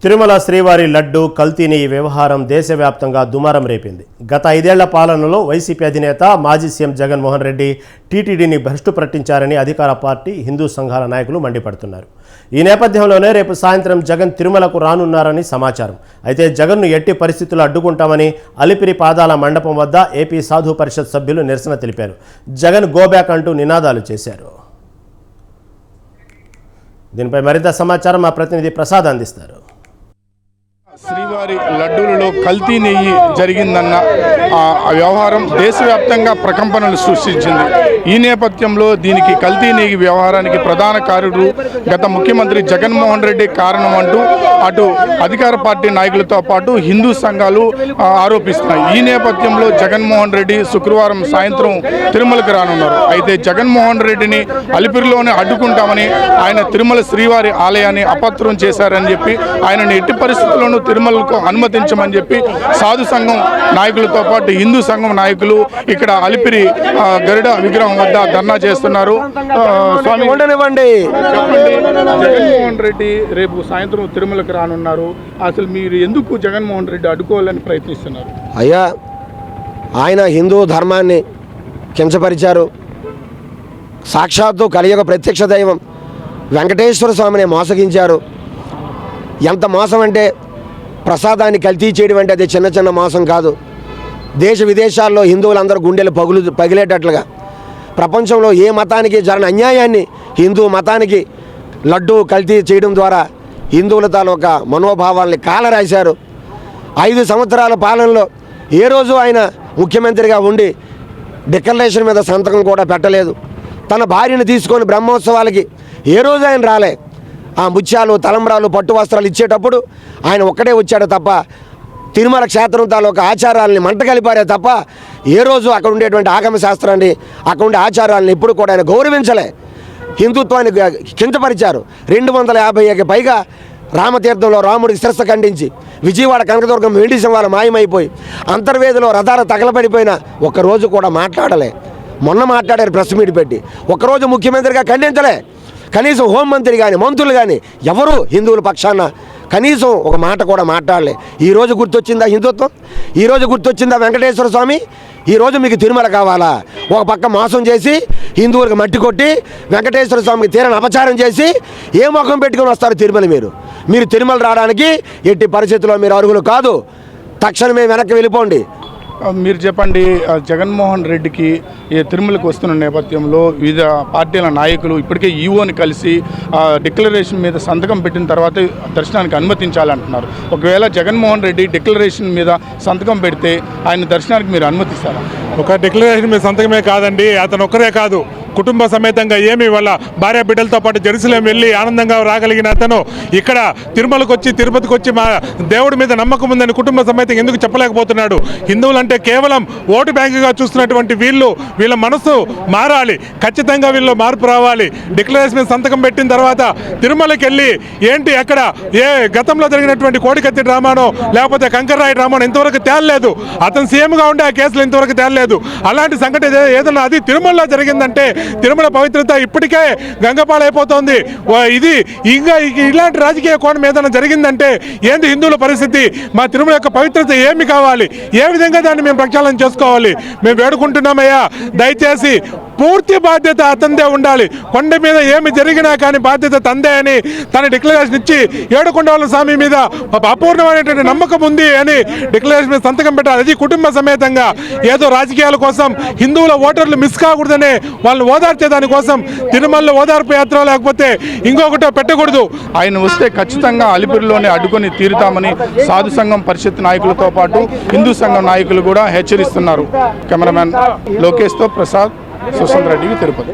తిరుమల శ్రీవారి లడ్డు కల్తీని వ్యవహారం దేశవ్యాప్తంగా దుమారం రేపింది. గత 5 ఏళ్ల పాలనలో వైసీపీ అధినేత మాజీ సీఎం జగన్మోహన్ రెడ్డి టీటీడీని భ్రష్టు పట్టించారని అధికార పార్టీ హిందూ సంఘాల నాయకులు మండిపడుతున్నారు. ఈ నేపథ్యంలోనే రేపు సాయంత్రం జగన్ తిరుమలకు రానున్నారని సమాచారం. అయితే జగన్ను ఎట్టి పరిస్థితుల్లో అడ్డుకుంటామని అలిపిరి పాదాల మండపం వద్ద ఏపీ సాధు పరిషత్ సభ్యులు నిరసన తెలిపారు. జగన్ గోబ్యాక్ అంటూ నినాదాలు చేశారు. దీనిపై మరింత సమాచారం మా ప్రతినిధి ప్రసాద్ అందిస్తారు. శ్రీవారి లడ్డూలలో కల్తీ నెయ్యి జరిగిందన్న వ్యవహారం దేశవ్యాప్తంగా ప్రకంపనలు సృష్టించింది. ఈ నేపథ్యంలో దీనికి కల్తీ నెయ్యి వ్యవహారానికి ప్రధాన కారకుడు గత ముఖ్యమంత్రి జగన్మోహన్ రెడ్డి కారణం అంటూ అటు అధికార పార్టీ నాయకులతో పాటు హిందూ సంఘాలు ఆరోపిస్తున్నాయి. ఈ నేపథ్యంలో జగన్మోహన్ రెడ్డి శుక్రవారం సాయంత్రం తిరుమలకు రానున్నారు. అయితే జగన్మోహన్ రెడ్డిని అలిపిరిలోనే అడ్డుకుంటామని ఆయన తిరుమల శ్రీవారి ఆలయాన్ని అపత్రం చేశారని చెప్పి ఆయనను ఎట్టి పరిస్థితుల్లోనూ తిరుమలకు అనుమతించమని చెప్పి సాధు సంఘం నాయకులతో పాటు హిందూ సంఘం నాయకులు ఇక్కడ అలిపిరి గరుడ విగ్రహం వద్ద ధర్నా చేస్తున్నారు. జగన్మోహన్ రెడ్డి రేపు సాయంత్రం తిరుమలకు రానున్నారు. అసలు మీరు ఎందుకు జగన్మోహన్ రెడ్డి అడ్డుకోవాలని ప్రయత్నిస్తున్నారు? అయ్యా, ఆయన హిందూ ధర్మాన్ని కించపరిచారు. సాక్షాత్తు కలియుగ ప్రత్యక్ష దైవం వెంకటేశ్వర స్వామిని మోసగించారు. ఎంత మోసం అంటే ప్రసాదాన్ని కల్తీ చేయడం అంటే అది చిన్న చిన్న మోసం కాదు. దేశ విదేశాల్లో హిందువులందరూ గుండెలు పగిలేటట్లుగా ప్రపంచంలో ఏ మతానికి జరిగిన అన్యాయాన్ని హిందూ మతానికి లడ్డు కల్తీ చేయడం ద్వారా హిందువుల తాలూకా మనోభావాల్ని కాలరాశారు. 5 సంవత్సరాల పాలనలో ఏ రోజు ఆయన ముఖ్యమంత్రిగా ఉండి డిక్లరేషన్ మీద సంతకం కూడా పెట్టలేదు. తన భార్యను తీసుకొని బ్రహ్మోత్సవాలకి ఏ రోజు ఆయన రాలే. ఆ ముత్యాలు, తలంబ్రాలు, పట్టు వస్త్రాలు ఇచ్చేటప్పుడు ఆయన ఒక్కడే వచ్చాడు తప్ప తిరుమల క్షేత్రం తాలూకా ఆచారాలని మంట కలిపారే తప్ప ఏ రోజు అక్కడ ఉండేటువంటి ఆగమ శాస్త్రాన్ని, అక్కడ ఉండే ఆచారాలను ఎప్పుడు కూడా ఆయన గౌరవించలే. హిందుత్వాన్ని కించపరిచారు. 250కి పైగా రామతీర్థంలో రాముడికి శిరస్సు ఖండించి విజయవాడ కనకదుర్గం వెండి సింహాలు మాయమైపోయి అంతర్వేదిలో రథాలు తగలబడిపోయిన ఒక్కరోజు కూడా మాట్లాడలే. మొన్న మాట్లాడారు ప్రెస్ మీట్ పెట్టి. ఒక్కరోజు ముఖ్యమంత్రిగా ఖండించలే. కనీసం హోంమంత్రి కానీ మంత్రులు కానీ ఎవరు హిందువుల పక్షాన కనీసం ఒక మాట కూడా మాట్లాడలే. ఈరోజు గుర్తొచ్చిందా హిందుత్వం? ఈరోజు గుర్తొచ్చిందా వెంకటేశ్వర స్వామి? ఈరోజు మీకు తిరుమల కావాలా? ఒక పక్క మోసం చేసి హిందువులకు మట్టి కొట్టి వెంకటేశ్వర స్వామికి తీరని అపచారం చేసి ఏ ముఖం పెట్టుకొని వస్తారు తిరుమల? మీరు తిరుమల రావడానికి ఎట్టి పరిస్థితుల్లో మీరు అర్హులు కాదు. తక్షణమే వెనక్కి వెళ్ళిపోండి. మీరు చెప్పండి, జగన్మోహన్ రెడ్డికి తిరుమలకు వస్తున్న నేపథ్యంలో వివిధ పార్టీల నాయకులు ఇప్పటికే ఈఓని కలిసి డిక్లరేషన్ మీద సంతకం పెట్టిన తర్వాత దర్శనానికి అనుమతించాలంటున్నారు. ఒకవేళ జగన్మోహన్ రెడ్డి డిక్లరేషన్ మీద సంతకం పెడితే ఆయన దర్శనానికి మీరు అనుమతిస్తారా? ఒక డిక్లరేషన్ మీద సంతకమే కాదండి, అతను ఒక్కరే కాదు, కుటుంబ సమేతంగా ఏమి వాళ్ళ భార్య బిడ్డలతో పాటు జెరూసలేం వెళ్ళి ఆనందంగా రాగలిగిన అతను ఇక్కడ తిరుమలకు వచ్చి తిరుపతికి వచ్చి మా దేవుడి మీద నమ్మకం ఉందని కుటుంబ సమేతంగా ఎందుకు చెప్పలేకపోతున్నాడు? హిందువులంటే కేవలం ఓటు బ్యాంకుగా చూస్తున్నటువంటి వీళ్ళ మనసు మారాలి. ఖచ్చితంగా వీళ్ళు మార్పు రావాలి. డిక్లరేషన్ మీద సంతకం పెట్టిన తర్వాత తిరుమలకి వెళ్ళి ఏంటి అక్కడ ఏ గతంలో జరిగినటువంటి కోడికత్తి డ్రామానో లేకపోతే కంకర్రాయి డ్రామానో ఇంతవరకు తేలలేదు. అతను సీఎంగా ఉండే ఆ కేసులు ఇంతవరకు తేలలేదు. అలాంటి సంఘటన ఏదన్నా అది తిరుమలలో జరిగిందంటే తిరుమల పవిత్రత ఇప్పటికే గంగపాలైపోతుంది. ఇది ఇంకా ఇలాంటి రాజకీయ కోణం ఏదైనా జరిగిందంటే ఏంది హిందువుల పరిస్థితి? మా తిరుమల యొక్క పవిత్రత ఏమి కావాలి? ఏ విధంగా దాన్ని మేము ప్రక్షాళన చేసుకోవాలి? మేము వేడుకుంటున్నామయ్యా, దయచేసి పూర్తి బాధ్యత అతందే ఉండాలి. కొండ మీద ఏమి జరిగినా కానీ బాధ్యత తందే అని తన డిక్లరేషన్ ఇచ్చి ఏడుకొండల స్వామి మీద అపూర్ణమైనటువంటి నమ్మకం ఉంది అని డిక్లరేషన్ మీద సంతకం పెట్టాలి. అది కుటుంబ సమేతంగా. ఏదో రాజకీయాల కోసం హిందువుల ఓటర్లు మిస్ కాకూడదనే వాళ్ళని ఓదార్చే దానికోసం తిరుమలలో ఓదార్పు యాత్ర లేకపోతే ఇంకొకటో పెట్టకూడదు. ఆయన వస్తే ఖచ్చితంగా అలిపిరిలోనే అడ్డుకొని తీరుతామని సాధు సంఘం పరిషత్ నాయకులతో పాటు హిందూ సంఘం నాయకులు కూడా హెచ్చరిస్తున్నారు. కెమెరామెన్ లోకేష్తో ప్రసాద్, సుశాంత్ రెడ్డి, తిరుపతి.